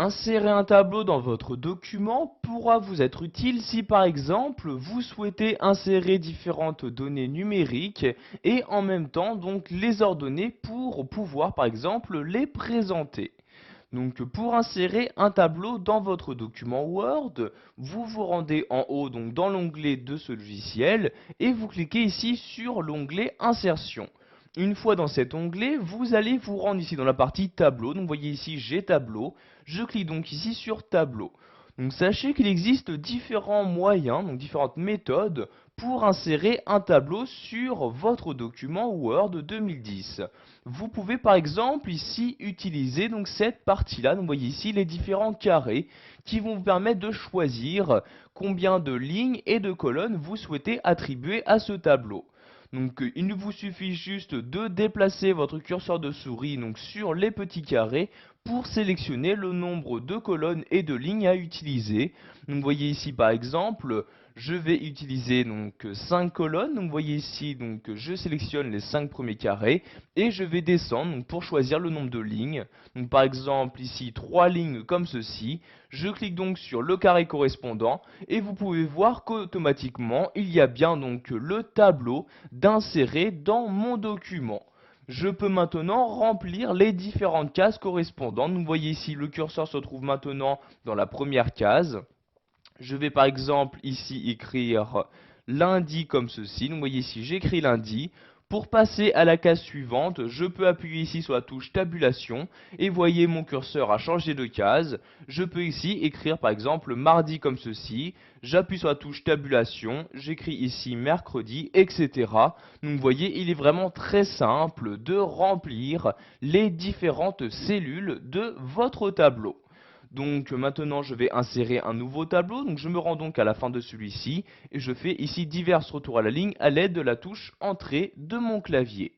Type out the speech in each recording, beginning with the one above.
Insérer un tableau dans votre document pourra vous être utile si par exemple vous souhaitez insérer différentes données numériques et en même temps donc les ordonner pour pouvoir par exemple les présenter. Donc pour insérer un tableau dans votre document Word, vous vous rendez en haut donc dans l'onglet de ce logiciel et vous cliquez ici sur l'onglet Insertion. Une fois dans cet onglet, vous allez vous rendre ici dans la partie tableau. Donc vous voyez ici j'ai tableau. Je clique donc ici sur tableau. Donc sachez qu'il existe différents moyens, donc différentes méthodes pour insérer un tableau sur votre document Word 2010. Vous pouvez par exemple ici utiliser donc cette partie-là. Donc vous voyez ici les différents carrés qui vont vous permettre de choisir combien de lignes et de colonnes vous souhaitez attribuer à ce tableau. Donc il vous suffit juste de déplacer votre curseur de souris donc, sur les petits carrés pour sélectionner le nombre de colonnes et de lignes à utiliser. Donc vous voyez ici par exemple, je vais utiliser donc 5 colonnes. Donc vous voyez ici, donc je sélectionne les 5 premiers carrés et je vais descendre donc, pour choisir le nombre de lignes. Donc par exemple ici 3 lignes comme ceci. Je clique donc sur le carré correspondant et vous pouvez voir qu'automatiquement il y a bien donc le tableau d'insérer dans mon document. Je peux maintenant remplir les différentes cases correspondantes. Vous voyez ici le curseur se trouve maintenant dans la première case. Je vais par exemple ici écrire lundi comme ceci. Donc vous voyez ici j'écris lundi. Pour passer à la case suivante, je peux appuyer ici sur la touche tabulation et voyez mon curseur a changé de case. Je peux ici écrire par exemple mardi comme ceci. J'appuie sur la touche tabulation, j'écris ici mercredi, etc. Donc vous voyez, il est vraiment très simple de remplir les différentes cellules de votre tableau. Donc maintenant je vais insérer un nouveau tableau, donc je me rends donc à la fin de celui-ci et je fais ici divers retours à la ligne à l'aide de la touche entrée de mon clavier.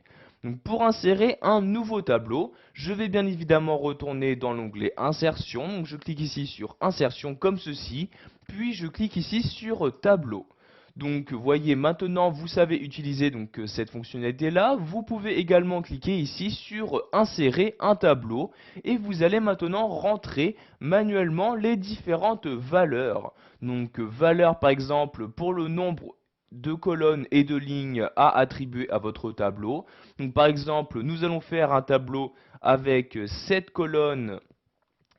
Donc pour insérer un nouveau tableau, je vais bien évidemment retourner dans l'onglet insertion, donc je clique ici sur insertion comme ceci, puis je clique ici sur tableau. Donc voyez maintenant vous savez utiliser donc cette fonctionnalité là. Vous pouvez également cliquer ici sur insérer un tableau et vous allez maintenant rentrer manuellement les différentes valeurs. Donc valeur par exemple pour le nombre de colonnes et de lignes à attribuer à votre tableau. Donc par exemple nous allons faire un tableau avec 7 colonnes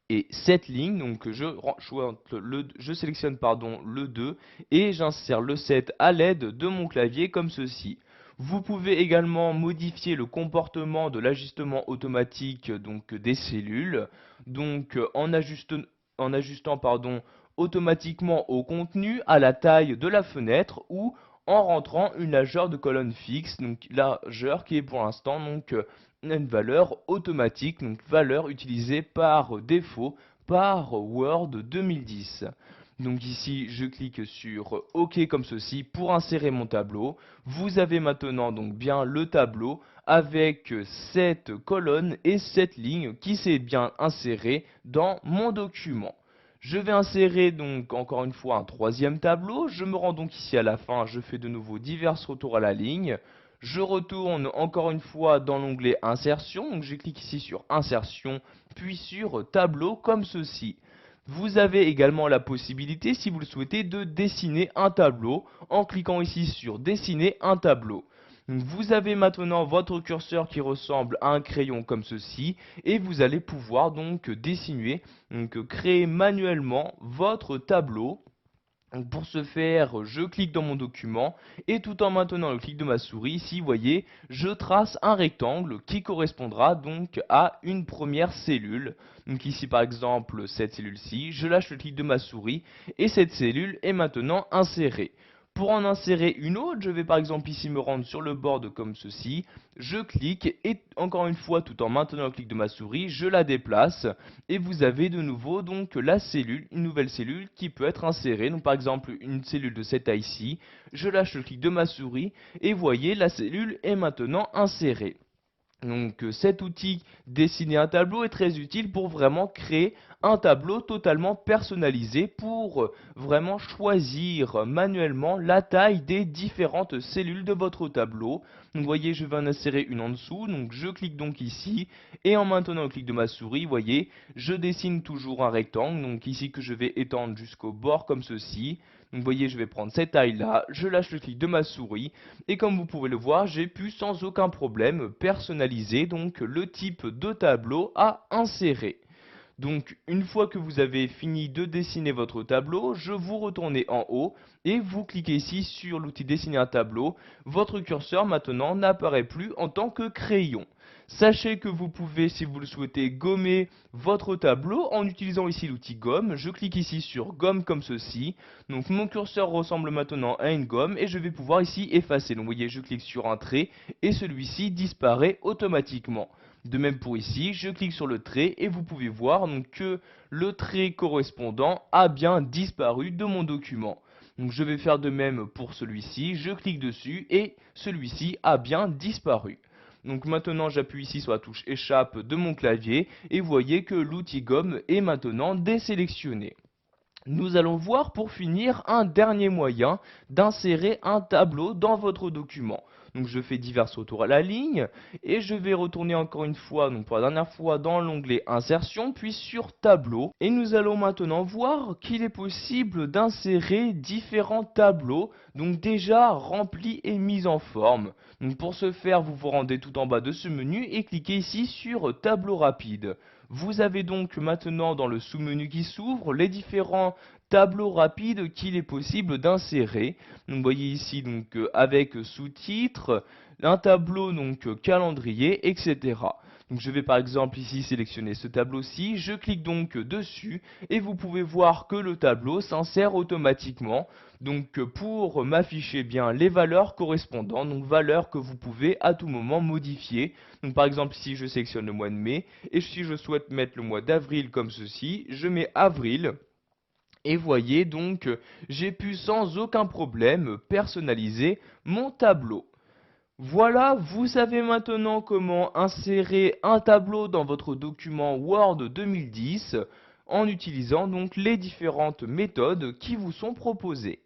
et 7 lignes, donc je sélectionne le 2 et j'insère le 7 à l'aide de mon clavier comme ceci. Vous pouvez également modifier le comportement de l'ajustement automatique donc, des cellules, donc en ajustant automatiquement au contenu, à la taille de la fenêtre ou en rentrant une largeur de colonne fixe, donc largeur qui est pour l'instant donc une valeur automatique, donc valeur utilisée par défaut par Word 2010. Donc ici, je clique sur OK comme ceci pour insérer mon tableau. Vous avez maintenant donc bien le tableau avec 7 colonnes et 7 lignes qui s'est bien inséré dans mon document. Je vais insérer donc encore une fois un troisième tableau. Je me rends donc ici à la fin, je fais de nouveau divers retours à la ligne. Je retourne encore une fois dans l'onglet insertion, donc je clique ici sur insertion, puis sur tableau comme ceci. Vous avez également la possibilité, si vous le souhaitez, de dessiner un tableau en cliquant ici sur dessiner un tableau. Donc vous avez maintenant votre curseur qui ressemble à un crayon comme ceci et vous allez pouvoir donc dessiner, donc créer manuellement votre tableau. Donc pour ce faire, je clique dans mon document et tout en maintenant le clic de ma souris, ici, vous voyez, je trace un rectangle qui correspondra donc à une première cellule. Donc ici par exemple, cette cellule-ci, je lâche le clic de ma souris et cette cellule est maintenant insérée. Pour en insérer une autre, je vais par exemple ici me rendre sur le board comme ceci, je clique et encore une fois tout en maintenant le clic de ma souris, je la déplace et vous avez de nouveau donc la cellule, une nouvelle cellule qui peut être insérée. Donc par exemple une cellule de cette taille-ci, je lâche le clic de ma souris et voyez la cellule est maintenant insérée. Donc cet outil dessiner un tableau est très utile pour vraiment créer un tableau totalement personnalisé pour vraiment choisir manuellement la taille des différentes cellules de votre tableau. Donc vous voyez, je vais en insérer une en dessous, donc je clique donc ici et en maintenant le clic de ma souris, vous voyez, je dessine toujours un rectangle, donc ici que je vais étendre jusqu'au bord comme ceci. Donc vous voyez, je vais prendre cette taille là, je lâche le clic de ma souris et comme vous pouvez le voir, j'ai pu sans aucun problème personnaliser donc le type de tableau à insérer. Donc une fois que vous avez fini de dessiner votre tableau, je vous retournez en haut et vous cliquez ici sur l'outil dessiner un tableau. Votre curseur maintenant n'apparaît plus en tant que crayon. Sachez que vous pouvez, si vous le souhaitez, gommer votre tableau en utilisant ici l'outil gomme. Je clique ici sur gomme comme ceci. Donc mon curseur ressemble maintenant à une gomme et je vais pouvoir ici effacer. Donc vous voyez, je clique sur un trait et celui-ci disparaît automatiquement. De même pour ici, je clique sur le trait et vous pouvez voir donc que le trait correspondant a bien disparu de mon document. Donc je vais faire de même pour celui-ci, je clique dessus et celui-ci a bien disparu. Donc maintenant j'appuie ici sur la touche échappe de mon clavier et vous voyez que l'outil gomme est maintenant désélectionné. Nous allons voir pour finir un dernier moyen d'insérer un tableau dans votre document. Donc je fais divers retours à la ligne et je vais retourner encore une fois, donc pour la dernière fois dans l'onglet insertion puis sur tableau. Et nous allons maintenant voir qu'il est possible d'insérer différents tableaux, donc déjà remplis et mis en forme. Donc pour ce faire, vous vous rendez tout en bas de ce menu et cliquez ici sur tableau rapide. Vous avez donc maintenant dans le sous-menu qui s'ouvre les différents tableaux rapides qu'il est possible d'insérer. Donc vous voyez ici donc avec sous-titres, un tableau donc calendrier, etc. Donc je vais par exemple ici sélectionner ce tableau-ci, je clique donc dessus et vous pouvez voir que le tableau s'insère automatiquement. Donc pour m'afficher bien les valeurs correspondantes, donc valeurs que vous pouvez à tout moment modifier. Donc par exemple ici je sélectionne le mois de mai et si je souhaite mettre le mois d'avril comme ceci, je mets avril. Et voyez donc, j'ai pu sans aucun problème personnaliser mon tableau. Voilà, vous savez maintenant comment insérer un tableau dans votre document Word 2010 en utilisant donc les différentes méthodes qui vous sont proposées.